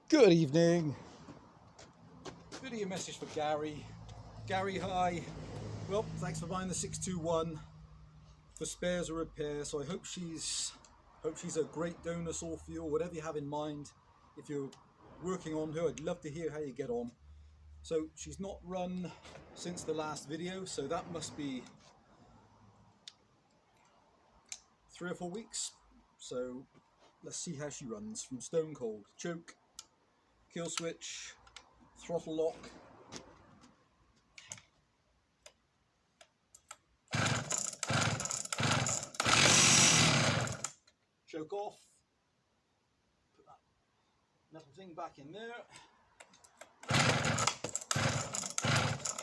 Good evening. Video message for Gary. Gary, hi. Well, thanks for buying the 621 for spares or repair. So I hope she's a great donor saw for you, or whatever you have in mind. If you're working on her, I'd love to hear how you get on. So she's not run since the last video, so that must be 3 or 4 weeks. So let's see how she runs from stone cold. Choke, kill switch, throttle lock. Choke off. Put that metal thing back in there.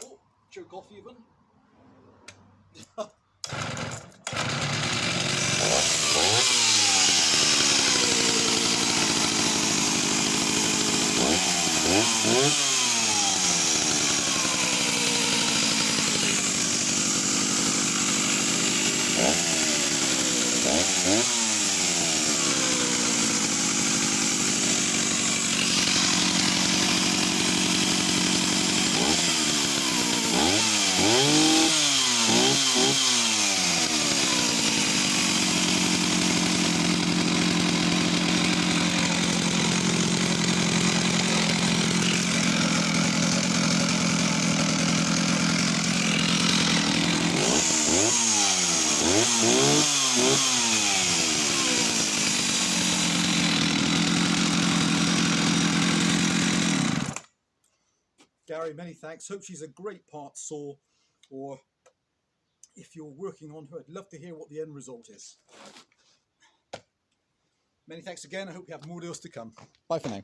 Oh, choke off even. Gary, many thanks. Hope she's a great part saw, or if you're working on her, I'd love to hear what the end result is. Many thanks again. I hope you have more deals to come. Bye for now.